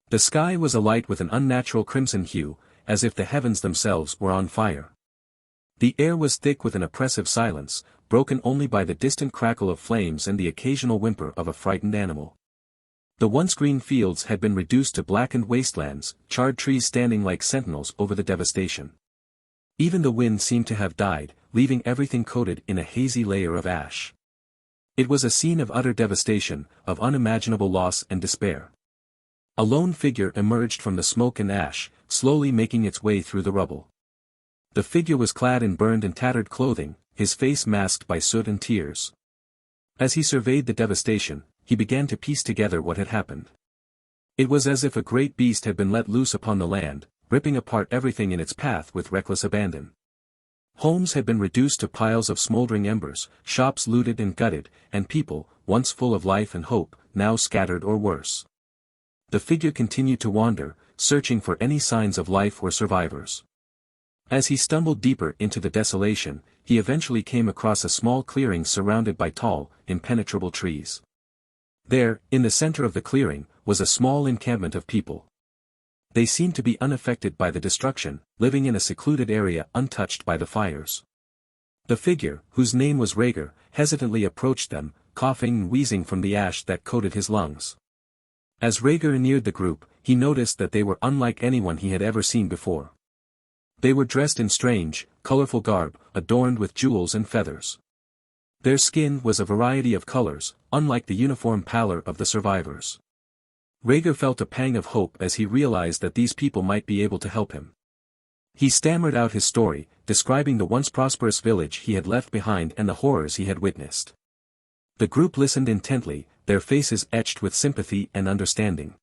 The sky was alight with an unnatural crimson hue, as if the heavens themselves were on fire. The air was thick with an oppressive silence, broken only by the distant crackle of flames and the occasional whimper of a frightened animal. The once green fields had been reduced to blackened wastelands, charred trees standing like sentinels over the devastation. Even the wind seemed to have died, leaving everything coated in a hazy layer of ash. It was a scene of utter devastation, of unimaginable loss and despair. A lone figure emerged from the smoke and ash, slowly making its way through the rubble. The figure was clad in burned and tattered clothing, his face masked by soot and tears. As he surveyed the devastation, he began to piece together what had happened. It was as if a great beast had been let loose upon the land, ripping apart everything in its path with reckless abandon. Homes had been reduced to piles of smoldering embers, shops looted and gutted, and people, once full of life and hope, now scattered or worse. The figure continued to wander, searching for any signs of life or survivors. As he stumbled deeper into the desolation, he eventually came across a small clearing surrounded by tall, impenetrable trees. There, in the center of the clearing, was a small encampment of people. They seemed to be unaffected by the destruction, living in a secluded area untouched by the fires. The figure, whose name was Rhaegar, hesitantly approached them, coughing and wheezing from the ash that coated his lungs. As Rhaegar neared the group, he noticed that they were unlike anyone he had ever seen before. They were dressed in strange, colorful garb, adorned with jewels and feathers. Their skin was a variety of colors, unlike the uniform pallor of the survivors. Rhaegar felt a pang of hope as he realized that these people might be able to help him. He stammered out his story, describing the once prosperous village he had left behind and the horrors he had witnessed. The group listened intently, their faces etched with sympathy and understanding.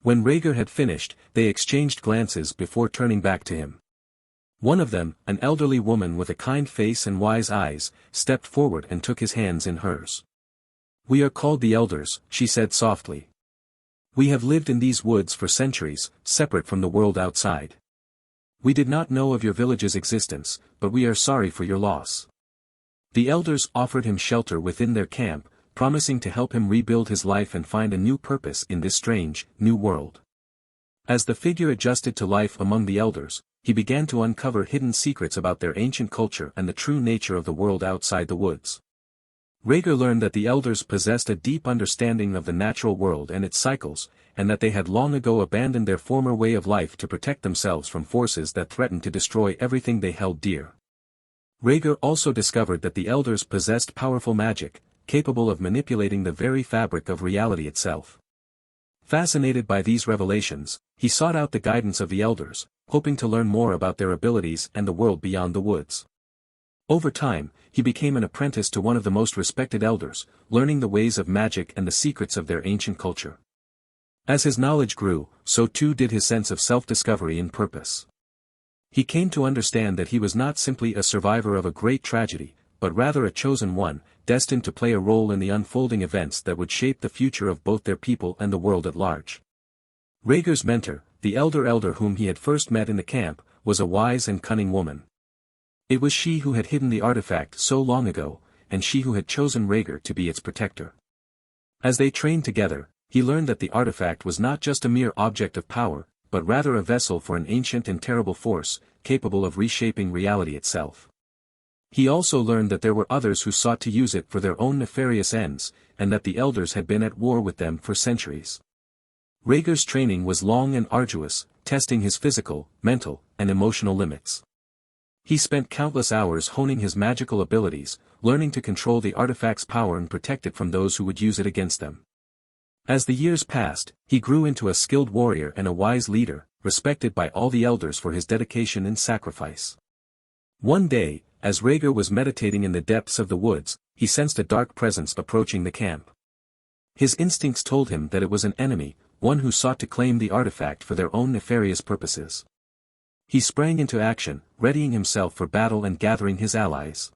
When Rhaegar had finished, they exchanged glances before turning back to him. One of them, an elderly woman with a kind face and wise eyes, stepped forward and took his hands in hers. "We are called the Elders," she said softly. "We have lived in these woods for centuries, separate from the world outside. We did not know of your village's existence, but we are sorry for your loss." The Elders offered him shelter within their camp, promising to help him rebuild his life and find a new purpose in this strange, new world. As the figure adjusted to life among the Elders, he began to uncover hidden secrets about their ancient culture and the true nature of the world outside the woods. Rhaegar learned that the Elders possessed a deep understanding of the natural world and its cycles, and that they had long ago abandoned their former way of life to protect themselves from forces that threatened to destroy everything they held dear. Rhaegar also discovered that the Elders possessed powerful magic, capable of manipulating the very fabric of reality itself. Fascinated by these revelations, he sought out the guidance of the Elders, hoping to learn more about their abilities and the world beyond the woods. Over time, he became an apprentice to one of the most respected Elders, learning the ways of magic and the secrets of their ancient culture. As his knowledge grew, so too did his sense of self-discovery and purpose. He came to understand that he was not simply a survivor of a great tragedy, but rather a chosen one, destined to play a role in the unfolding events that would shape the future of both their people and the world at large. Rhaegar's mentor, the elder whom he had first met in the camp, was a wise and cunning woman. It was she who had hidden the artifact so long ago, and she who had chosen Rhaegar to be its protector. As they trained together, he learned that the artifact was not just a mere object of power, but rather a vessel for an ancient and terrible force, capable of reshaping reality itself. He also learned that there were others who sought to use it for their own nefarious ends, and that the Elders had been at war with them for centuries. Rhaegar's training was long and arduous, testing his physical, mental, and emotional limits. He spent countless hours honing his magical abilities, learning to control the artifact's power and protect it from those who would use it against them. As the years passed, he grew into a skilled warrior and a wise leader, respected by all the Elders for his dedication and sacrifice. One day, as Rhaegar was meditating in the depths of the woods, he sensed a dark presence approaching the camp. His instincts told him that it was an enemy, one who sought to claim the artifact for their own nefarious purposes. He sprang into action, readying himself for battle and gathering his allies.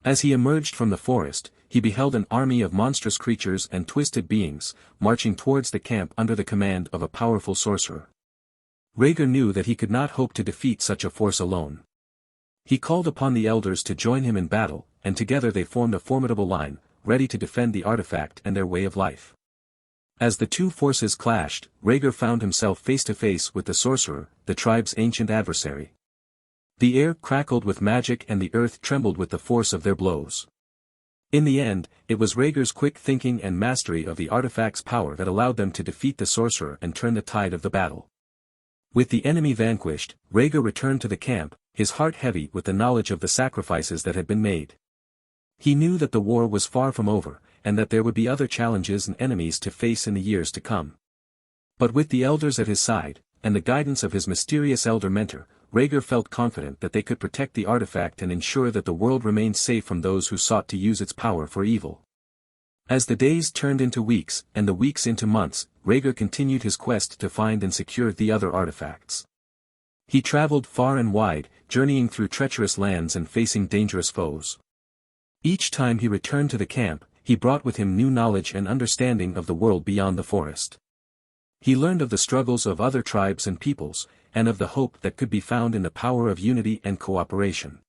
As he emerged from the forest, he beheld an army of monstrous creatures and twisted beings, marching towards the camp under the command of a powerful sorcerer. Rhaegar knew that he could not hope to defeat such a force alone. He called upon the Elders to join him in battle, and together they formed a formidable line, ready to defend the artifact and their way of life. As the two forces clashed, Rhaegar found himself face to face with the sorcerer, the tribe's ancient adversary. The air crackled with magic and the earth trembled with the force of their blows. In the end, it was Rhaegar's quick thinking and mastery of the artifact's power that allowed them to defeat the sorcerer and turn the tide of the battle. With the enemy vanquished, Rhaegar returned to the camp, his heart heavy with the knowledge of the sacrifices that had been made. He knew that the war was far from over, and that there would be other challenges and enemies to face in the years to come. But with the elders at his side, and the guidance of his mysterious elder mentor, Rhaegar felt confident that they could protect the artifact and ensure that the world remained safe from those who sought to use its power for evil. As the days turned into weeks, and the weeks into months, Rhaegar continued his quest to find and secure the other artifacts. He traveled far and wide, journeying through treacherous lands and facing dangerous foes. Each time he returned to the camp, he brought with him new knowledge and understanding of the world beyond the forest. He learned of the struggles of other tribes and peoples, and of the hope that could be found in the power of unity and cooperation.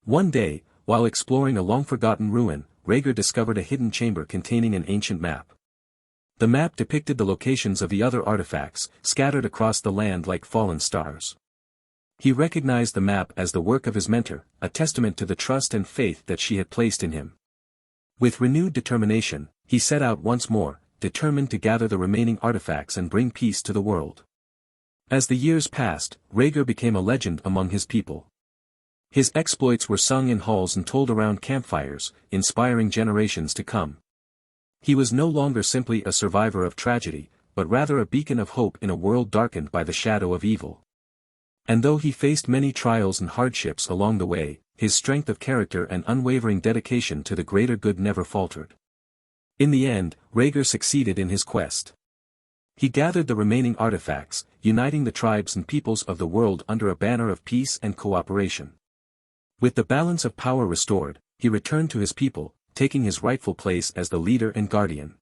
One day, while exploring a long-forgotten ruin, Rhaegar discovered a hidden chamber containing an ancient map. The map depicted the locations of the other artifacts, scattered across the land like fallen stars. He recognized the map as the work of his mentor, a testament to the trust and faith that she had placed in him. With renewed determination, he set out once more, determined to gather the remaining artifacts and bring peace to the world. As the years passed, Rhaegar became a legend among his people. His exploits were sung in halls and told around campfires, inspiring generations to come. He was no longer simply a survivor of tragedy, but rather a beacon of hope in a world darkened by the shadow of evil. And though he faced many trials and hardships along the way, his strength of character and unwavering dedication to the greater good never faltered. In the end, Rhaegar succeeded in his quest. He gathered the remaining artifacts, uniting the tribes and peoples of the world under a banner of peace and cooperation. With the balance of power restored, he returned to his people, taking his rightful place as the leader and guardian.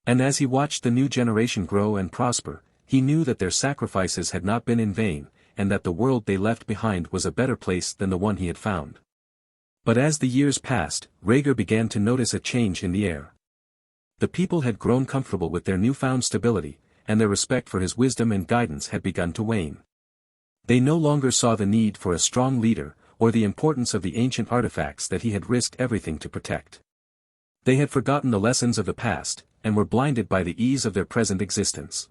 And as he watched the new generation grow and prosper, he knew that their sacrifices had not been in vain, and that the world they left behind was a better place than the one he had found. But as the years passed, Rhaegar began to notice a change in the air. The people had grown comfortable with their newfound stability, and their respect for his wisdom and guidance had begun to wane. They no longer saw the need for a strong leader, or the importance of the ancient artifacts that he had risked everything to protect. They had forgotten the lessons of the past, and were blinded by the ease of their present existence.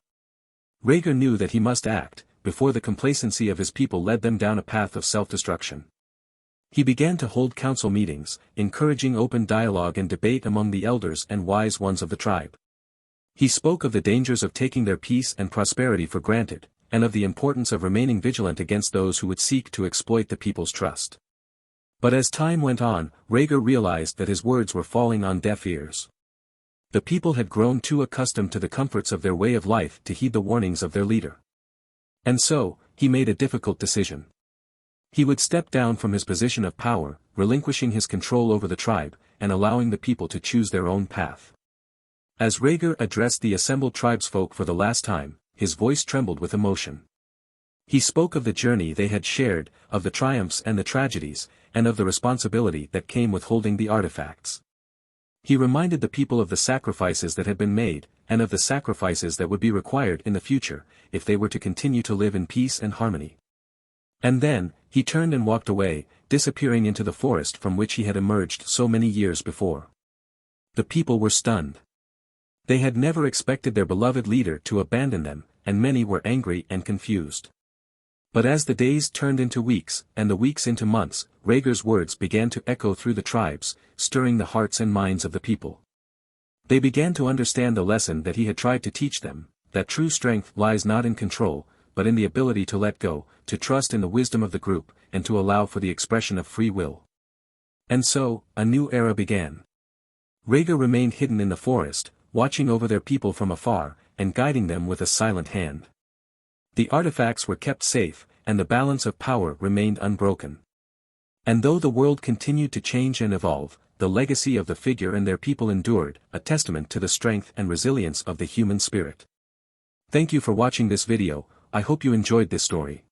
Rhaegar knew that he must act, before the complacency of his people led them down a path of self-destruction. He began to hold council meetings, encouraging open dialogue and debate among the elders and wise ones of the tribe. He spoke of the dangers of taking their peace and prosperity for granted, and of the importance of remaining vigilant against those who would seek to exploit the people's trust. But as time went on, Rhaegar realized that his words were falling on deaf ears. The people had grown too accustomed to the comforts of their way of life to heed the warnings of their leader. And so, he made a difficult decision. He would step down from his position of power, relinquishing his control over the tribe, and allowing the people to choose their own path. As Rhaegar addressed the assembled tribesfolk for the last time, his voice trembled with emotion. He spoke of the journey they had shared, of the triumphs and the tragedies, and of the responsibility that came with holding the artifacts. He reminded the people of the sacrifices that had been made, and of the sacrifices that would be required in the future, if they were to continue to live in peace and harmony. And then, he turned and walked away, disappearing into the forest from which he had emerged so many years before. The people were stunned. They had never expected their beloved leader to abandon them, and many were angry and confused. But as the days turned into weeks, and the weeks into months, Rhaegar's words began to echo through the tribes, stirring the hearts and minds of the people. They began to understand the lesson that he had tried to teach them, that true strength lies not in control, but in the ability to let go, to trust in the wisdom of the group, and to allow for the expression of free will. And so, a new era began. Rhaegar remained hidden in the forest, watching over their people from afar, and guiding them with a silent hand. The artifacts were kept safe, and the balance of power remained unbroken. And though the world continued to change and evolve, the legacy of the figure and their people endured, a testament to the strength and resilience of the human spirit. Thank you for watching this video. I hope you enjoyed this story.